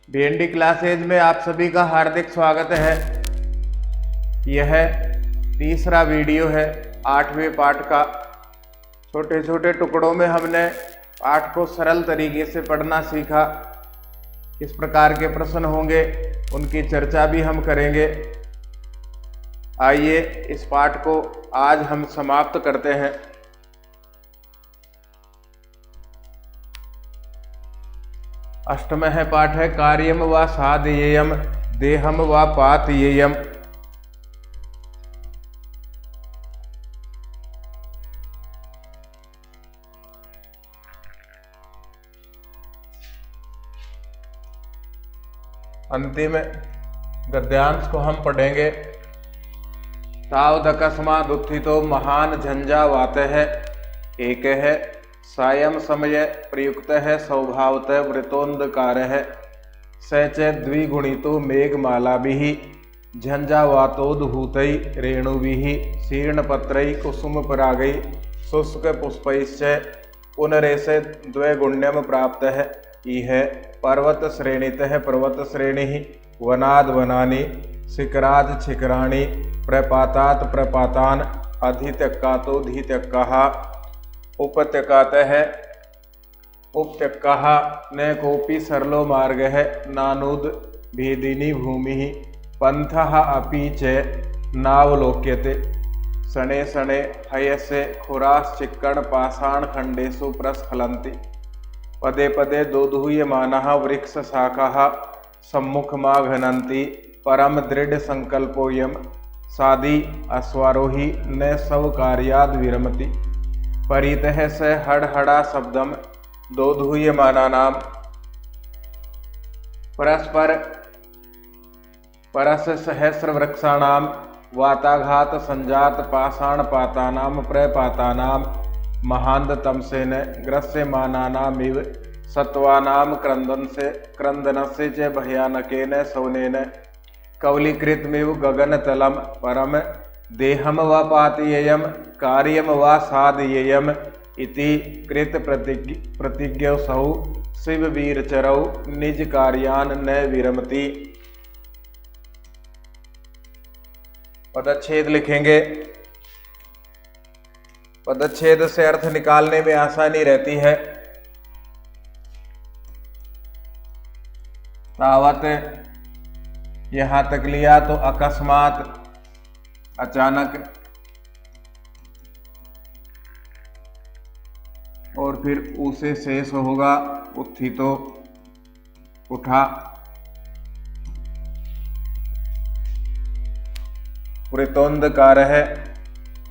BND classes में आप सभी का हार्दिक स्वागत है। यह तीसरा वीडियो है 8वें पाठ का। छोटे छोटे टुकड़ों में हमने पाठ को सरल तरीके से पढ़ना सीखा। किस प्रकार के प्रश्न होंगे उनकी चर्चा भी हम करेंगे। आइए इस पाठ को आज हम समाप्त करते हैं। अष्टमः पाठ है कार्यम व साधयेयम देहम व पातयेयम। अंतिम गद्यांश को हम पढ़ेंगे। तावदकस्मात् उत्थितो महान झंझावात है एक है सायं समय प्रयुक्त है स्वभावतः वृतोन्धकार है स च द्विगुणितो मेघमालाभिः झंझावातोद्भूतै रेणुभिः शीर्णपत्रै कुसुमपरागै शुष्कपुष्पैश्च पुनरेसे द्वैगुण्यं प्राप्तः इह पर्वतश्रेणीतः पर्वतश्रेणिः वनाद्वनानि शिखरात् शिखराणि प्रपातात् प्रपातान् अधित्यक्कातोऽधित्यक्काः उपत्यकातः उपत्यक्काः न कोऽपि सरलो मार्गः नानुद भेदिनी भूमिः पन्थः अपि च नावलोक्यते शणे शणे हयसे खुराश्चिक्कण पाषाणखण्डेषु प्रस्खलन्ति पदे पदे दोधूयमानः वृक्षशाखाः सम्मुखमाघ्नन्ति परम दृढ़ संकल्पोऽयं सादि अश्वारोही न स्वकार्याद् विरमति परितः स हड़हड़ा शब्दम दोधूयमानानां परस्पर परस सहस्रवृक्षाणां वाताघात संजात पाषाणपातानां प्रपातानां महान्ततमसेन ग्रस्यमानानामिव सत्त्वानां क्रन्दनस्य च भयानकेन शौनेन कवलीकृतमिव गगनतलं परम देहम व पातयेयम कार्यम व साधयेयम इति कृत प्रतिज्ञसौ शिववीरचरौ निज कार्यान न विरमति। पदच्छेद लिखेंगे। पदच्छेद से अर्थ निकालने में आसानी रहती है। तावत यहां तक लिया तो अकस्मात अचानक, और फिर उसे शेष होगा उत्थितो उठा। वृतोन्धकार है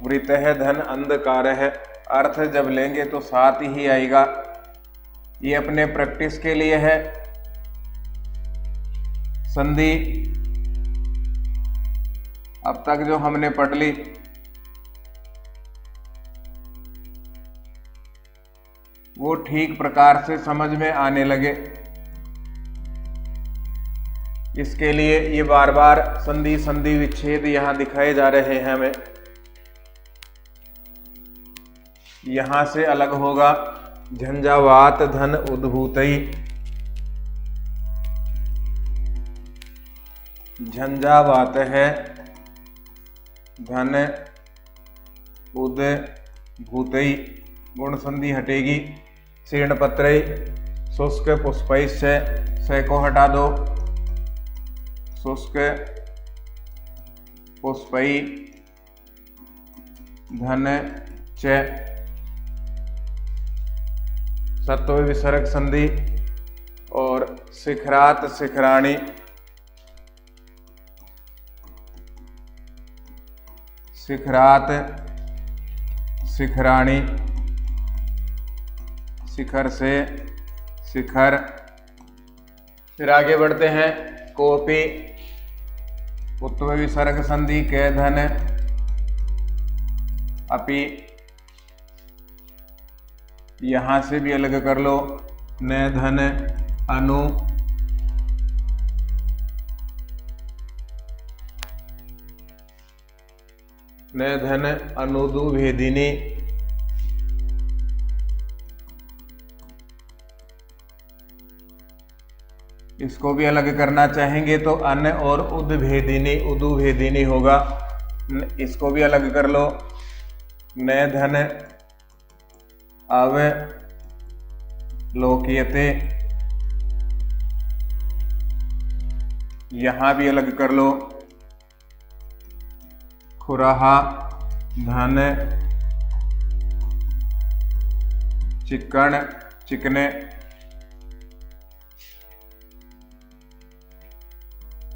वृत है धन अंधकार है। अर्थ जब लेंगे तो साथ ही आएगा। ये अपने प्रैक्टिस के लिए है। संधि अब तक जो हमने पढ़ ली वो ठीक प्रकार से समझ में आने लगे। इसके लिए ये बार बार संधि संधि विच्छेद यहां दिखाए जा रहे हैं हमें। यहां से अलग होगा झंझावात धन उद्भूतई। झंझावात है धन उद्भूतई गुण संधि हटेगी। शीर्णपत्रई शुष्क पुष्पैश्च से को हटा दो। शुष्क पुष्पई धन च सत्व विसर्ग संधि और शिखरात शिखराणि शिखरात शिखराणि शिखर से शिखर। फिर आगे बढ़ते हैं। कोपी उत्व विसर्ग संधि के धन अपि यहां से भी अलग कर लो। न धन अनु न धन अनुदु भेदिनी इसको भी अलग करना चाहेंगे तो अन और उद्भेदिनी उदुभेदिनी होगा। इसको भी अलग कर लो। न धन अव लोक्यते, यहां भी अलग कर लो। खुरहा धन चिकन चिकने,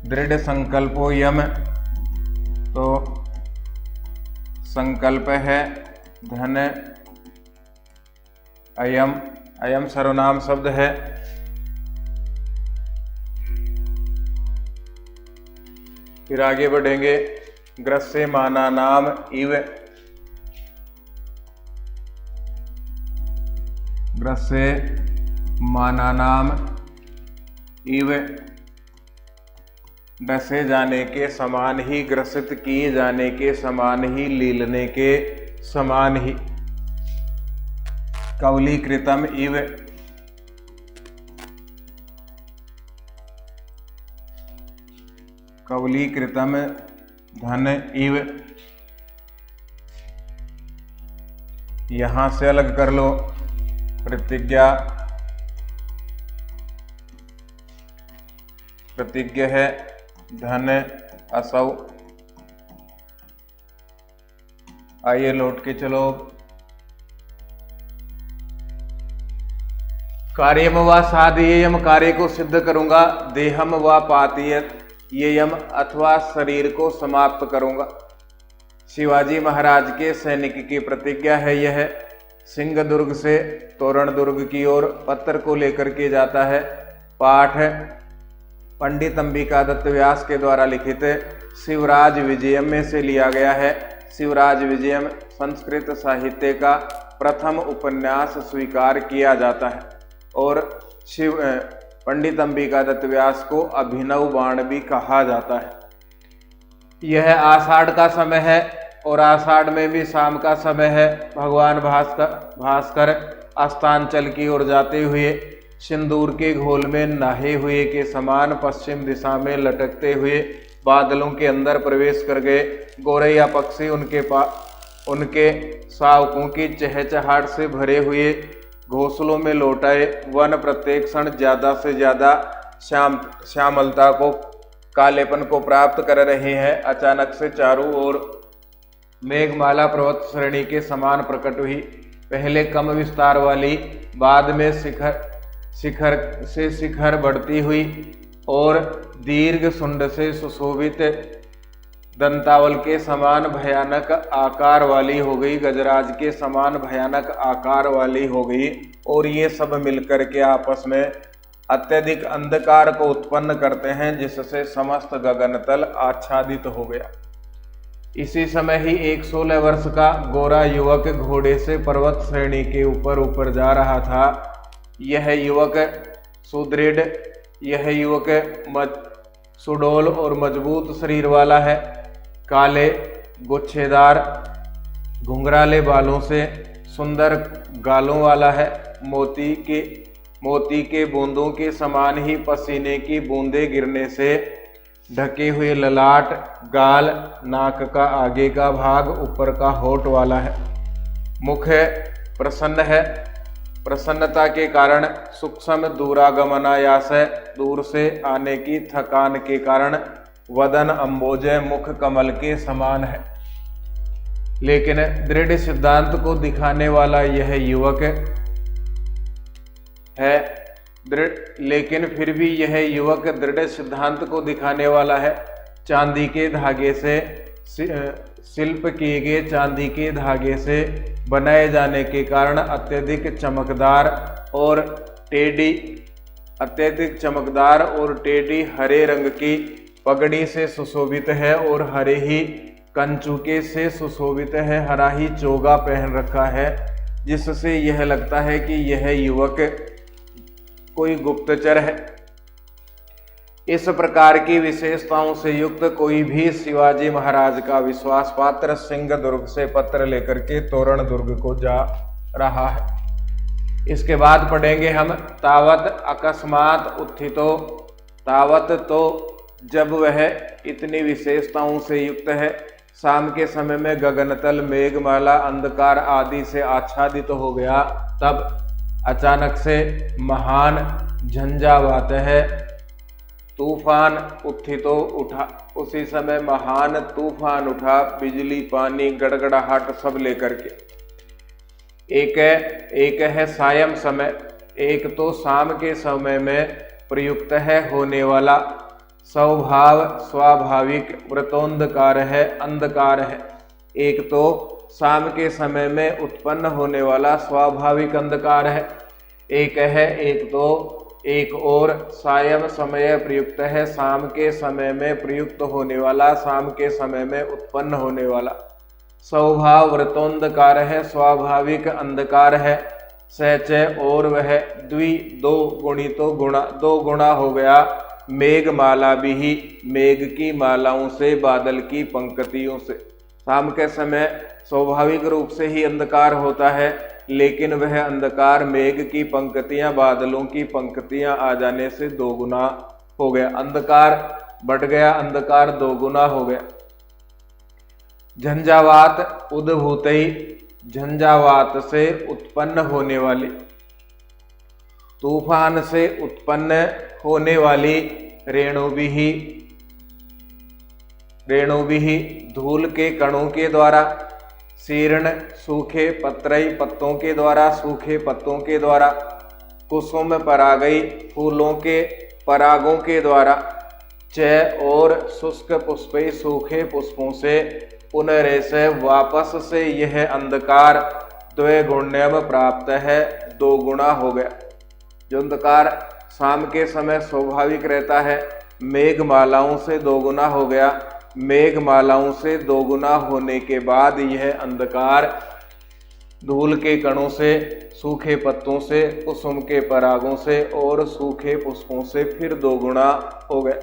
दृढ़ संकल्पो यम, तो संकल्प है धन अयम, अयम सर्वनाम शब्द है। फिर आगे बढ़ेंगे। ग्रस्य माना नाम इव, ग्रस्य माना नाम इव, डसे जाने के समान ही, ग्रसित किए जाने के समान ही, लीलने के समान ही। कवलीकृतम इव, कवलीकृतम धन इव, यहां से अलग कर लो। प्रतिज्ञा, प्रतिज्ञ है धन असौ। आइए लौट के चलो। कार्यम व साधयेयम, कार्य को सिद्ध करूंगा। देहम व पातीयत येयम, अथवा शरीर को समाप्त करूंगा। शिवाजी महाराज के सैनिक की प्रतिज्ञा है यह। सिंह दुर्ग से तोरण दुर्ग की ओर पत्र को लेकर के जाता है। पाठ पंडित अंबिका दत्त व्यास के द्वारा लिखित शिवराज विजयम में से लिया गया है। शिवराज विजयम संस्कृत साहित्य का प्रथम उपन्यास स्वीकार किया जाता है और पंडित अंबिका दत्त व्यास को अभिनव बाण भी कहा जाता है। यह आषाढ़ का समय है और आषाढ़ में भी शाम का समय है। भगवान भास्कर अस्तांचल की ओर जाते हुए सिंदूर के घोल में नहाए हुए के समान पश्चिम दिशा में लटकते हुए बादलों के अंदर प्रवेश कर गए। गोरैया पक्षी उनके शावकों की चहचहाट से भरे हुए घोंसलों में लौट आए। वन प्रत्येक क्षण ज्यादा से ज्यादा श्यामलता को, कालेपन को प्राप्त कर रहे हैं। अचानक से चारों ओर मेघमाला पर्वत श्रेणी के समान प्रकट हुई। पहले कम विस्तार वाली, बाद में शिखर से शिखर बढ़ती हुई और दीर्घ सुंड से सुशोभित दंतावल के समान भयानक आकार वाली हो गई, गजराज के समान भयानक आकार वाली हो गई। और ये सब मिलकर के आपस में अत्यधिक अंधकार को उत्पन्न करते हैं, जिससे समस्त गगनतल आच्छादित हो गया। इसी समय ही एक 16 वर्ष का गोरा युवक घोड़े से पर्वत श्रेणी के ऊपर जा रहा था। यह युवक सुदृढ़, यह युवक सुडौल और मजबूत शरीर वाला है। काले गुच्छेदार घुंघराले बालों से सुंदर गालों वाला है। मोती के बूंदों के समान ही पसीने की बूंदें गिरने से ढके हुए ललाट, गाल, नाक का आगे का भाग, ऊपर का होठ वाला है। मुख प्रसन्न है। प्रसन्नता के कारण सूक्ष्म दूरागमनायास है। दूर से आने की थकान के कारण वदन अंबोजय, मुख कमल के समान है। लेकिन दृढ़ सिद्धांत को दिखाने वाला यह युवक है। लेकिन फिर भी यह युवक दृढ़ सिद्धांत को दिखाने वाला है। चांदी के धागे से शिल्प किए गए चांदी के धागे से बनाए जाने के कारण अत्यधिक चमकदार और टेढ़ी हरे रंग की पगड़ी से सुशोभित है और हरे ही कंचुके से सुशोभित है। हरा ही चोगा पहन रखा है, जिससे यह लगता है कि यह युवक कोई गुप्तचर है। इस प्रकार की विशेषताओं से युक्त कोई भी शिवाजी महाराज का विश्वास पात्र सिंह दुर्ग से पत्र लेकर के तोरण दुर्ग को जा रहा है। इसके बाद पढ़ेंगे हम तावत अकस्मात उत्थितो तावत, तो जब वह इतनी विशेषताओं से युक्त है, शाम के समय में गगनतल मेघमाला अंधकार आदि से आच्छादित तो हो गया, तब अचानक से महान झंझावात है, तूफान उत्थितो उठा। उसी समय महान तूफान उठा, बिजली पानी गड़गड़ाहट सब लेकर के। एक है सायं समय, एक तो शाम के समय में प्रयुक्त है होने वाला स्वभाव स्वाभाविक व्रतोंधकार है, अंधकार है। एक तो शाम के समय में उत्पन्न होने वाला स्वाभाविक अंधकार है, एक और सायं समय प्रयुक्त है, शाम के समय में प्रयुक्त होने वाला, शाम के समय में उत्पन्न होने वाला स्वभाव व्रतोंधकार है, स्वाभाविक अंधकार है। सच, और वह दो गुणितो गुणा, दो गुणा हो गया, मेघमाला भी ही, मेघ की मालाओं से, बादल की पंक्तियों से। शाम के समय स्वाभाविक रूप से ही अंधकार होता है, लेकिन वह अंधकार मेघ की पंक्तियां, बादलों की पंक्तियां आ जाने से दो गुना हो गया, अंधकार बढ़ गया, अंधकार दो गुना हो गया। झंझावात उद्भूतई, झंझावात से उत्पन्न होने वाली, तूफान से उत्पन्न होने वाली रेणु भी धूल के कणों के द्वारा, शीर्ण सूखे पत्रई पत्तों के द्वारा, सूखे पत्तों के द्वारा, कुसुम परागई फूलों के परागों के द्वारा, च और शुष्क पुष्पई सूखे पुष्पों से, पुनरेश वापस से यह अंधकार द्विगुण्यम प्राप्त है, दो गुणा हो गया। जो अंधकार शाम के समय स्वाभाविक रहता है, मेघमालाओं से दो गुना हो गया, मेघमालाओं से दो गुना होने के बाद यह अंधकार धूल के कणों से, सूखे पत्तों से, कुसुम के परागों से और सूखे पुष्पों से फिर दो गुना हो गया।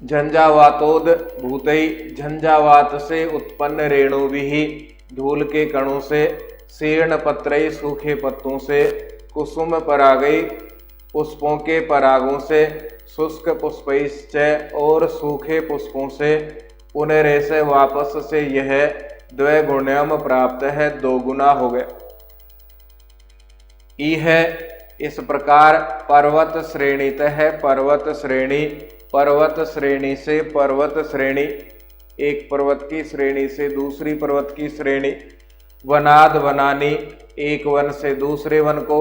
झंझावातोद भूतई, झंझावात से उत्पन्न रेणु भी धूल के कणों से, शीर्ण पत्रई सूखे पत्तों से, कुसुम परागई पुष्पों के परागों से, शुष्क पुष्पैश्च और सूखे पुष्पों से, पुनरेश वापस से यह द्विगुण्यम प्राप्त है, दो गुना हो गया। ई है इस प्रकार पर्वत श्रेणीत है, पर्वत श्रेणी, पर्वत श्रेणी से पर्वत श्रेणी, एक पर्वत की श्रेणी से दूसरी पर्वत की श्रेणी, वनाद वनानी, एक वन से दूसरे वन को,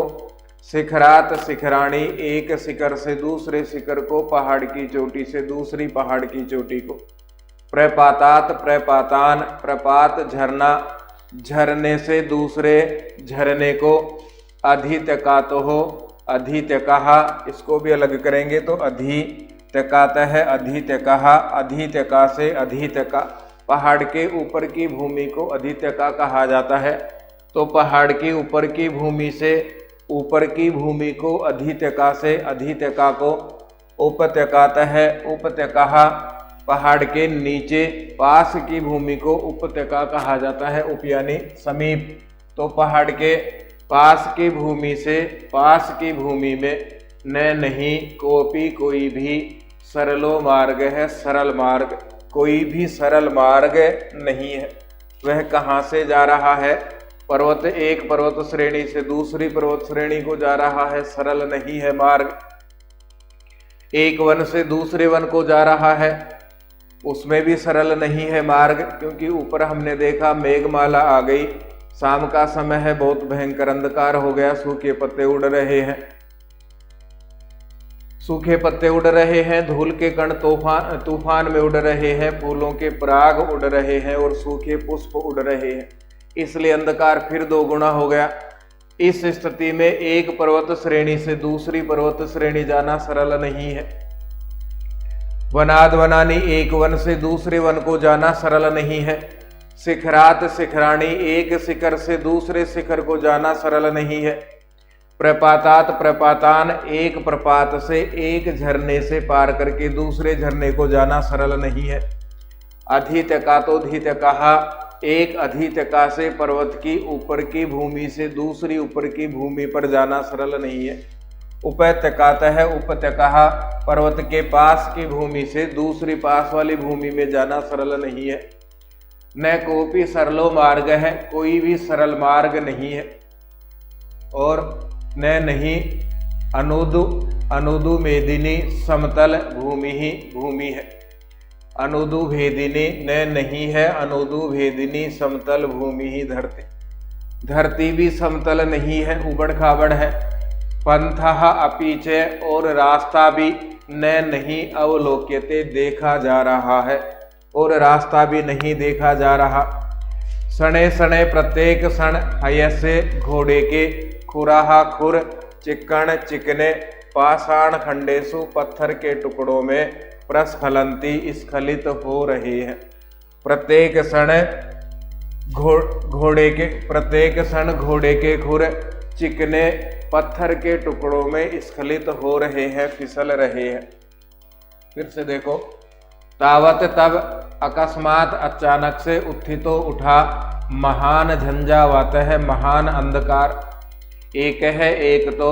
शिखरात शिखराणी, एक शिखर से दूसरे शिखर को, पहाड़ की चोटी से दूसरी पहाड़ की चोटी को, प्रपातात प्रपातान, प्रपात झरना, झरने से दूसरे झरने को, अधित्यकात हो, अधित्यकहा, इसको भी अलग करेंगे तो अधित्यकात है, अधित्यकहा, अधित्यका से अधित्यका, पहाड़ के ऊपर की भूमि को अधित्यका कहा जाता है। तो पहाड़ की ऊपर की भूमि से ऊपर की भूमि को अधित्यका से अधित्यका को उपत्यकात है, उपत्यका, पहाड़ के नीचे पास की भूमि को उपत्यका कहा जाता है, उप यानी समीप। तो पहाड़ के पास की भूमि से पास की भूमि में न नहीं कोपी कोई भी सरलो मार्ग है, सरल मार्ग, कोई भी सरल मार्ग नहीं है। वह कहाँ से जा रहा है? पर्वत, एक पर्वत श्रेणी से दूसरी पर्वत श्रेणी को जा रहा है, सरल नहीं है मार्ग। एक वन से दूसरे वन को जा रहा है, उसमें भी सरल नहीं है मार्ग, क्योंकि ऊपर हमने देखा मेघमाला आ गई, शाम का समय है, बहुत भयंकर अंधकार हो गया, सूखे पत्ते उड़ रहे हैं, सूखे पत्ते उड़ रहे हैं, धूल के कण तूफान में उड़ रहे हैं, फूलों के पराग उड़ रहे हैं और सूखे पुष्प उड़ रहे हैं, इसलिए अंधकार फिर दो गुना हो गया। इस स्थिति में एक पर्वत श्रेणी से दूसरी पर्वत श्रेणी जाना सरल नहीं है। वनाद वनानी, एक वन से दूसरे वन को जाना सरल नहीं है। शिखरात शिखराणी, एक शिखर से दूसरे शिखर को जाना सरल नहीं है। प्रपातात प्रपातान, एक प्रपात से एक झरने से पार करके दूसरे झरने को जाना सरल नहीं है। अधित्यका तो अधित्यका, एक अधित्यका से पर्वत की ऊपर की भूमि से दूसरी ऊपर की भूमि पर जाना सरल नहीं है। उपत्यकातः उपत्यका, पर्वत के पास की भूमि से दूसरी पास वाली भूमि में जाना सरल नहीं है। न कोपी सरलो मार्ग है, कोई भी सरल मार्ग नहीं है। और न नहीं अनुदु मेदिनी समतल भूमि ही भूमि है। अनुदु भेदिनी न नहीं है, अनुदु भेदिनी समतल भूमि ही धरती, धरती भी समतल नहीं है, उबड़ खाबड़ है। पंथः अपीचे, और रास्ता भी न नहीं अवलोक्यते, देखा जा रहा है, और रास्ता भी नहीं देखा जा रहा। सणे सणे प्रत्येक क्षण, हयसे घोड़े के, खुराहा खुर, चिक्कण चिकने, पाषाण खंडेसु, पत्थर के टुकड़ों में, प्रस्खलंती स्खलित हो रहे हैं। प्रत्येक क्षण घोड़े के, प्रत्येक क्षण घोड़े के खुर चिकने पत्थर के टुकड़ों में स्खलित हो रहे हैं, फिसल रहे हैं। फिर से देखो, तावत तब अकस्मात अचानक से उत्थितो उठा, महान झंझावात है, महान अंधकार। एक है, एक तो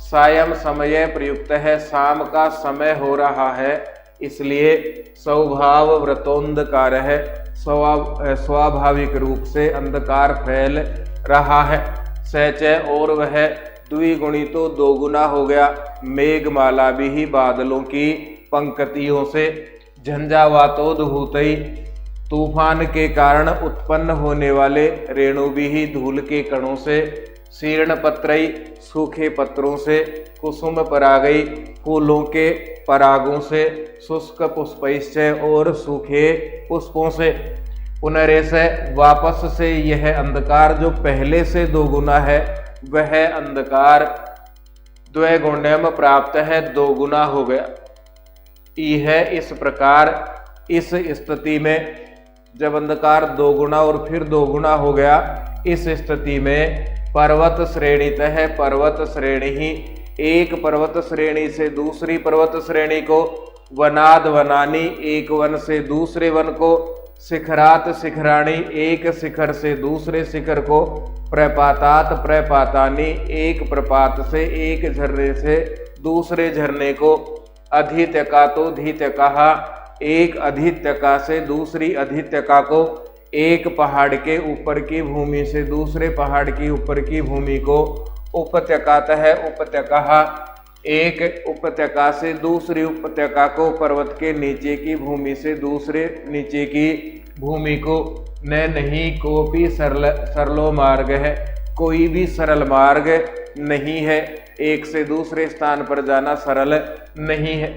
सायं समय प्रयुक्त है, शाम का समय हो रहा है, इसलिए स्वभाव व्रतोंधकार है, स्वाभाविक रूप से अंधकार फैल रहा है। सैचे, और वह द्विगुणी तो दोगुना हो गया, मेघमाला भी ही बादलों की पंक्तियों से, झंझावातोद्भूतई, तूफान के कारण उत्पन्न होने वाले, रेणु भी ही धूल के कणों से, शीर्ण पत्रई, सूखे पत्रों से, कुसुम परागई, फूलों के परागों से, शुष्क पुष्पैश्चय, और सूखे पुष्पों से। पुनरेश, वापस से यह अंधकार जो पहले से दोगुना है, वह अंधकार द्विगुण्यम प्राप्त है, दोगुना हो गया। यह इस प्रकार, इस स्थिति में जब अंधकार दोगुना और फिर दोगुना हो गया, इस स्थिति में पर्वत श्रेणीत है, पर्वत श्रेणी ही, एक पर्वत श्रेणी से दूसरी पर्वत श्रेणी को, वनाद वनानी, एक वन से दूसरे वन को, शिखरात शिखराणी, एक शिखर से दूसरे शिखर को, प्रपातात प्रपातानी, एक प्रपात से एक झरने से दूसरे झरने को, अधित्यका तो धीत्यका, एक अधित्यका से दूसरी अधित्यका को, एक पहाड़ के ऊपर की भूमि से दूसरे पहाड़ की ऊपर की भूमि को, उपत्यकातः उपत्यका, एक उपत्यका से दूसरी उपत्यका को, पर्वत के नीचे की भूमि से दूसरे नीचे की भूमि को, न नहीं कोपी सरलो मार्ग है, कोई भी सरल मार्ग नहीं है, एक से दूसरे स्थान पर जाना सरल नहीं है।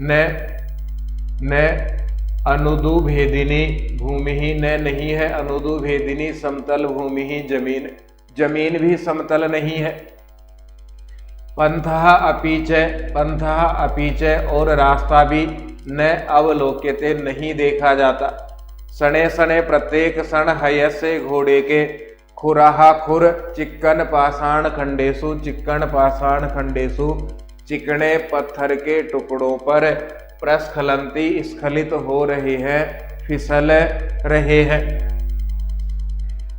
न अनुदु भेदिनी भूमि ही, न नहीं है अनुदु भेदिनी समतल भूमि ही, जमीन, जमीन भी समतल नहीं है। पंथः अपीचय, पंथः अपीचय, और रास्ता भी न अवलोक्यते, नहीं देखा जाता। सणे सणे प्रत्येक क्षण, हयसे घोड़े के, खुराहा खुर, चिक्कन पाषाण खंडेसु, चिक्कन पाषाण खंडेसु, चिकने पत्थर के टुकड़ों पर, प्रस्खलंती स्खलित हो रहे हैं, फिसल रहे हैं।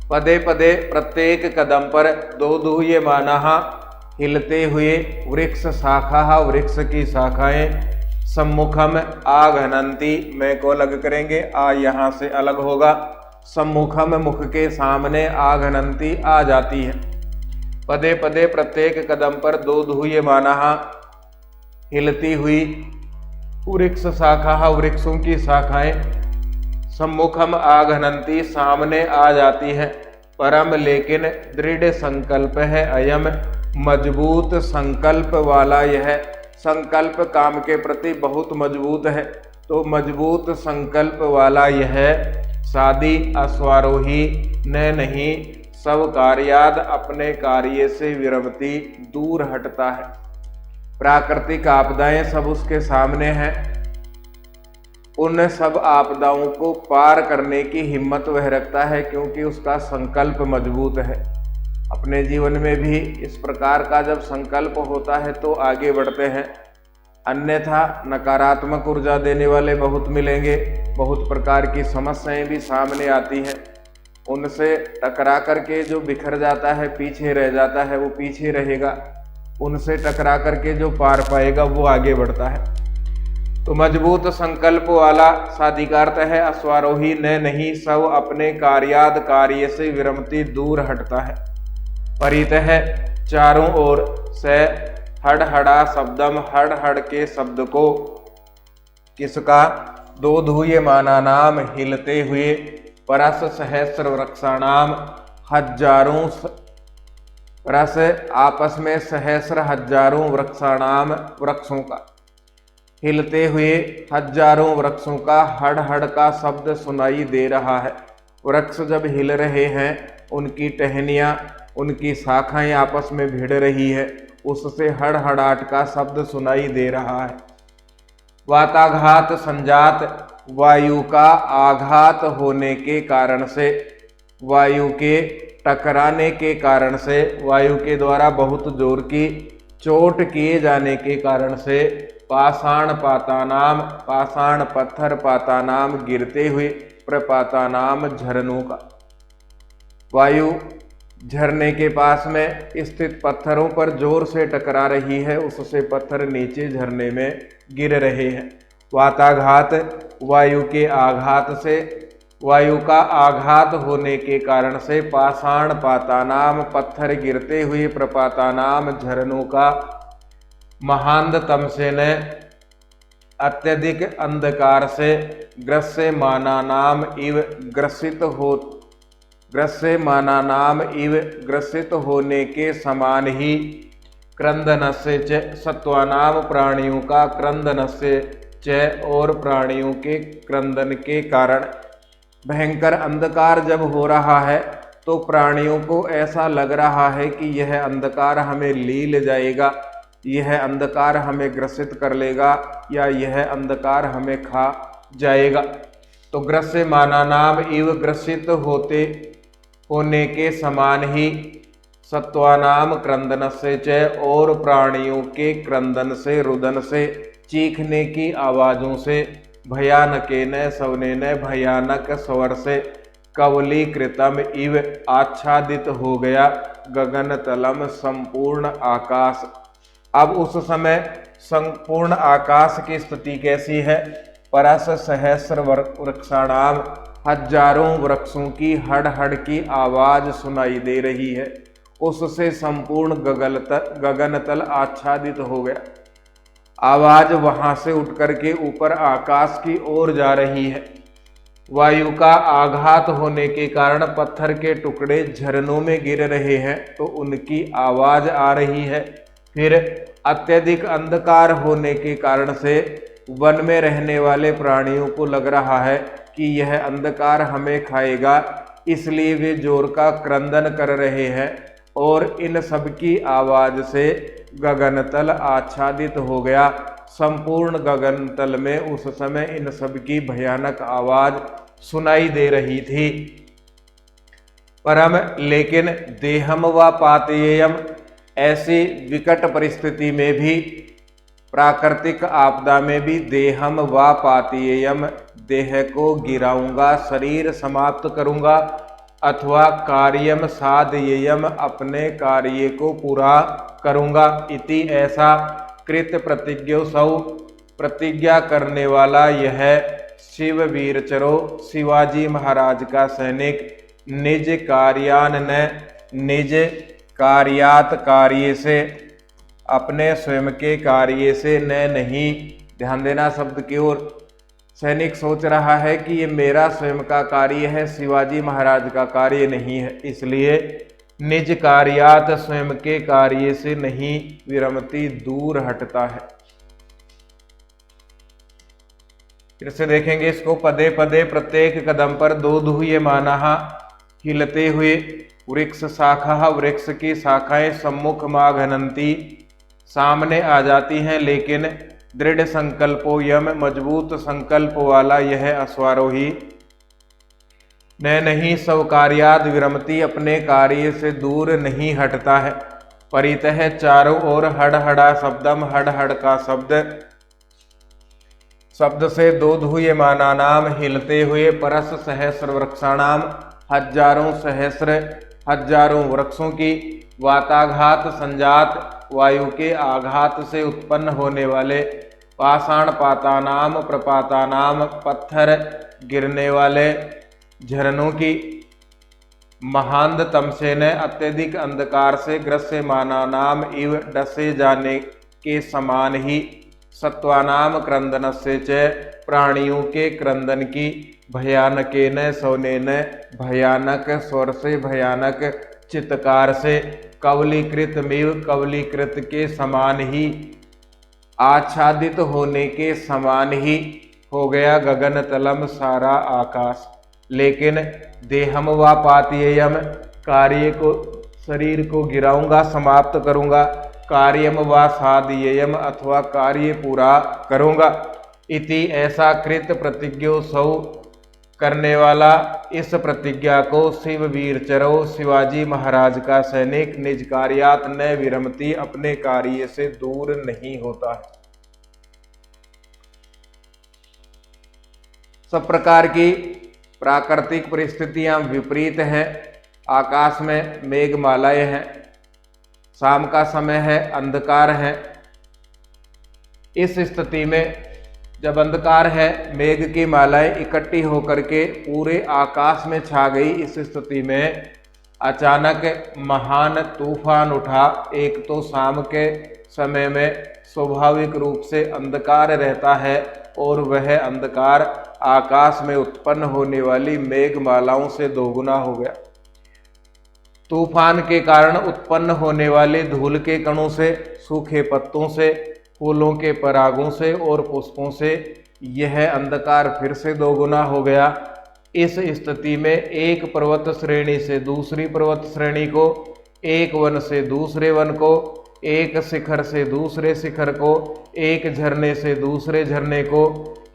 पदे पदे प्रत्येक कदम पर, दो दूह्यमानः, हिलते हुए, वृक्ष शाखा, वृक्ष की शाखाएं, सम्मुखम आघनंती, मैं को अलग करेंगे, आ यहाँ से अलग होगा, सम्मुखम मुख के सामने, आघनंती आ जाती है। पदे पदे प्रत्येक कदम पर, दो दूह्यमानः, हिलती हुई, वृक्ष शाखा, वृक्षों की शाखाएं, सम्मुखम आघनंती, सामने आ जाती है। परम लेकिन दृढ़ संकल्प है अयम, मजबूत संकल्प वाला यह, संकल्प काम के प्रति बहुत मजबूत है, तो मजबूत संकल्प वाला यह, सादी अश्वारोही, न नहीं सब कार्याद, अपने कार्य से विरमती, दूर हटता है। प्राकृतिक आपदाएं सब उसके सामने हैं, उन सब आपदाओं को पार करने की हिम्मत वह रखता है, क्योंकि उसका संकल्प मजबूत है। अपने जीवन में भी इस प्रकार का जब संकल्प होता है तो आगे बढ़ते हैं, अन्यथा नकारात्मक ऊर्जा देने वाले बहुत मिलेंगे, बहुत प्रकार की समस्याएं भी सामने आती हैं, उनसे टकरा करके जो बिखर जाता है, पीछे रह जाता है, वो पीछे रहेगा। उनसे टकरा करके जो पार पाएगा वो आगे बढ़ता है। तो मजबूत संकल्प वाला साधिकारत है अश्वारोही न नहीं सब अपने कार्याद कार्य से विरमती दूर हटता है। परित है चारों ओर से हड़ हड़ा शब्दम हड़ हड़ के शब्द को किसका दो धुए माना नाम हिलते हुए परस सहस्र वृक्षाणाम हजारों रस आपस में सहस्र हजारों वृक्षाणाम वृक्षों का हिलते हुए हजारों वृक्षों का हड़ हड़ का शब्द सुनाई दे रहा है। वृक्ष जब हिल रहे हैं उनकी टहनियाँ उनकी शाखाएं आपस में भिड़ रही है, उससे हड़हड़ाहट का शब्द सुनाई दे रहा है। वाताघात संजात वायु का आघात होने के कारण से, वायु के टकराने के कारण से, वायु के द्वारा बहुत जोर की चोट किए जाने के कारण से पाषाण पातानाम पाषाण पत्थर पातानाम गिरते हुए प्रपातानाम झरनों का, वायु झरने के पास में स्थित पत्थरों पर जोर से टकरा रही है, उससे पत्थर नीचे झरने में गिर रहे हैं। वाताघात वायु के आघात से, वायु का आघात होने के कारण से पाषाण पातानाम पत्थर गिरते हुए प्रपातानाम झरनों का महानतम से न अत्यधिक अंधकार से ग्रस्य माना नाम इव ग्रसित होने के समान ही क्रंदनस्य च सत्वानाम प्राणियों का क्रंदनस्य च और प्राणियों के क्रंदन के कारण भयंकर अंधकार जब हो रहा है तो प्राणियों को ऐसा लग रहा है कि यह अंधकार हमें लील जाएगा, यह अंधकार हमें ग्रसित कर लेगा या यह अंधकार हमें खा जाएगा। तो ग्रस्य माना नाम इव ग्रसित होने के समान ही सत्वानाम क्रंदन से च और प्राणियों के क्रंदन से रुदन से चीखने की आवाजों से भयानके न सवने न भयानक स्वर से कवलीकृतम इव आच्छादित हो गया गगन तलम संपूर्ण आकाश। अब उस समय संपूर्ण आकाश की स्थिति कैसी है? परस सहस्र वृक्षाणाम हजारों वृक्षों की हड़ हड़ की आवाज सुनाई दे रही है, उससे संपूर्ण गगनतल आच्छादित हो गया। आवाज वहां से उठ करके ऊपर आकाश की ओर जा रही है। वायु का आघात होने के कारण पत्थर के टुकड़े झरनों में गिर रहे हैं तो उनकी आवाज आ रही है। फिर अत्यधिक अंधकार होने के कारण से वन में रहने वाले प्राणियों को लग रहा है कि यह अंधकार हमें खाएगा, इसलिए वे जोर का क्रंदन कर रहे हैं और इन सब की आवाज से गगनतल आच्छादित हो गया। संपूर्ण गगनतल में उस समय इन सब की भयानक आवाज सुनाई दे रही थी। परम लेकिन देहम व पातेयम, ऐसी विकट परिस्थिति में भी, प्राकृतिक आपदा में भी देहम व पातेयम, देह को गिराऊंगा, शरीर समाप्त करूंगा, अथवा कार्यम साधयेयम, अपने कार्य को पूरा करूंगा। इति ऐसा कृत प्रतिज्ञो सौ, प्रतिज्ञा करने वाला यह शिव वीरचरो शिवाजी महाराज का सैनिक निज कार्यान निज कार्यात कार्य से, अपने स्वयं के कार्य से न नहीं, ध्यान देना शब्द की ओर। सैनिक सोच रहा है कि ये मेरा स्वयं का कार्य है, शिवाजी महाराज का कार्य नहीं है, इसलिए निज कार्यात स्वयं के कार्य से नहीं विरमती, दूर हटता है। फिर से देखेंगे इसको, पदे पदे प्रत्येक कदम पर दो धुए माना, हिलते हुए वृक्ष शाखा, वृक्ष की शाखाएं सम्मुख माघनंती, सामने आ जाती हैं, लेकिन दृढ़ संकल्पो यम, मजबूत संकल्प वाला यह अश्वारोही नहीं सब कार्याद विरमती, अपने कार्य से दूर नहीं हटता है। परितः चारों ओर हड़हड़ा शब्दम, हड़हड़ का शब्द, शब्द से दो धुए माना नाम, हिलते हुए परस सहस्र वृक्षाणाम, हजारों सहस्र हजारों वृक्षों की वाताघात संजात वायु के आघात से उत्पन्न होने वाले पाषाण पातानाम प्रपातानाम पत्थर गिरने वाले झरनों की महांध तमसे ने अत्यधिक अंधकार से ग्रस्यमाना नाम इव डसे जाने के समान ही सत्वानाम क्रंदन से च प्राणियों के क्रंदन की भयानके न सोने न भयानक स्वर से भयानक चित्कार से कवलीकृत मिव कवलीकृत के समान ही आच्छादित होने के समान ही हो गया गगन तलम सारा आकाश। लेकिन देहम व पातीयम कार्य को शरीर को गिराऊंगा समाप्त करूंगा, कार्यम व साधयम अथवा कार्य पूरा करूंगा। इति ऐसा कृत प्रतिज्ञो सौ करने वाला इस प्रतिज्ञा को शिववीर चरो शिवाजी महाराज का सैनिक निज कार्यात न विरमती अपने कार्य से दूर नहीं होता है। सब प्रकार की प्राकृतिक परिस्थितियां विपरीत हैं। आकाश में मेघमालाएं हैं, शाम का समय है, अंधकार है। इस स्थिति में जब अंधकार है, मेघ की मालाएं इकट्ठी होकर के पूरे आकाश में छा गई। इस स्थिति में अचानक महान तूफान उठा। एक तो शाम के समय में स्वाभाविक रूप से अंधकार रहता है और वह अंधकार आकाश में उत्पन्न होने वाली मेघमालाओं से दोगुना हो गया। तूफान के कारण उत्पन्न होने वाले धूल के कणों से, सूखे पत्तों से, फूलों के परागों से और पुष्पों से यह अंधकार फिर से दोगुना हो गया। इस स्थिति में एक पर्वत श्रेणी से दूसरी पर्वत श्रेणी को, एक वन से दूसरे वन को, एक शिखर से दूसरे शिखर को, एक झरने से दूसरे झरने को,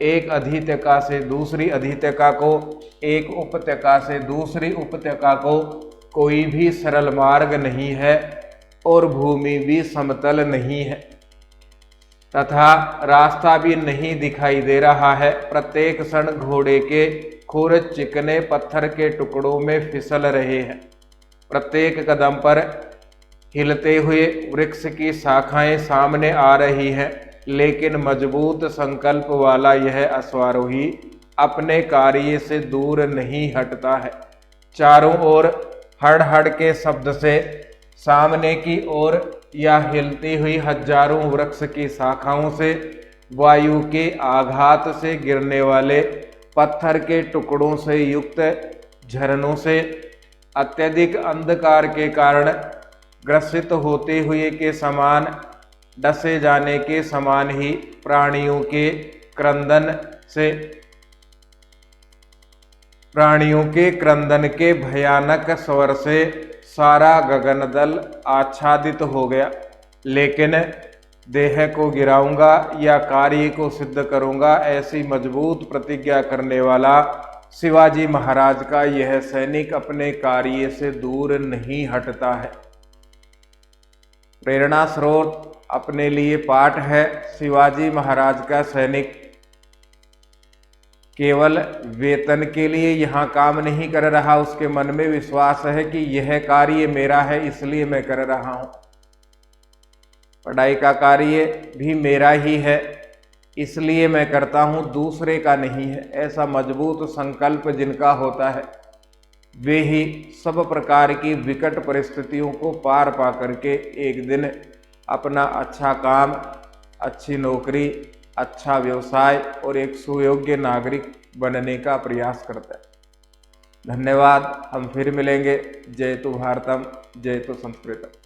एक अधित्यका से दूसरी अधित्यका को, एक उपत्यका से दूसरी उपत्यका को कोई भी सरल मार्ग नहीं है और भूमि भी समतल नहीं है तथा रास्ता भी नहीं दिखाई दे रहा है। प्रत्येक क्षण घोड़े के खुर चिकने पत्थर के टुकड़ों में फिसल रहे हैं। प्रत्येक कदम पर हिलते हुए वृक्ष की शाखाएं सामने आ रही हैं, लेकिन मजबूत संकल्प वाला यह अश्वारोही अपने कार्य से दूर नहीं हटता है। चारों ओर हड़ हड़ के शब्द से सामने की ओर या हिलती हुई हजारों वृक्ष की शाखाओं से, वायु के आघात से गिरने वाले पत्थर के टुकड़ों से युक्त झरनों से, अत्यधिक अंधकार के कारण ग्रसित होते हुए के समान, डसे जाने के समान ही प्राणियों के क्रंदन के भयानक स्वर से सारा गगन दल आच्छादित हो गया। लेकिन देह को गिराऊंगा या कार्य को सिद्ध करूंगा, ऐसी मजबूत प्रतिज्ञा करने वाला शिवाजी महाराज का यह सैनिक अपने कार्य से दूर नहीं हटता है। प्रेरणा स्रोत अपने लिए पाठ है। शिवाजी महाराज का सैनिक केवल वेतन के लिए यहाँ काम नहीं कर रहा, उसके मन में विश्वास है कि यह कार्य मेरा है इसलिए मैं कर रहा हूँ। पढ़ाई का कार्य भी मेरा ही है इसलिए मैं करता हूँ, दूसरे का नहीं है। ऐसा मजबूत संकल्प जिनका होता है वे ही सब प्रकार की विकट परिस्थितियों को पार पा करके एक दिन अपना अच्छा काम, अच्छी नौकरी, अच्छा व्यवसाय और एक सुयोग्य नागरिक बनने का प्रयास करता है। धन्यवाद। हम फिर मिलेंगे। जय तु भारतम, जय तु संस्कृतम।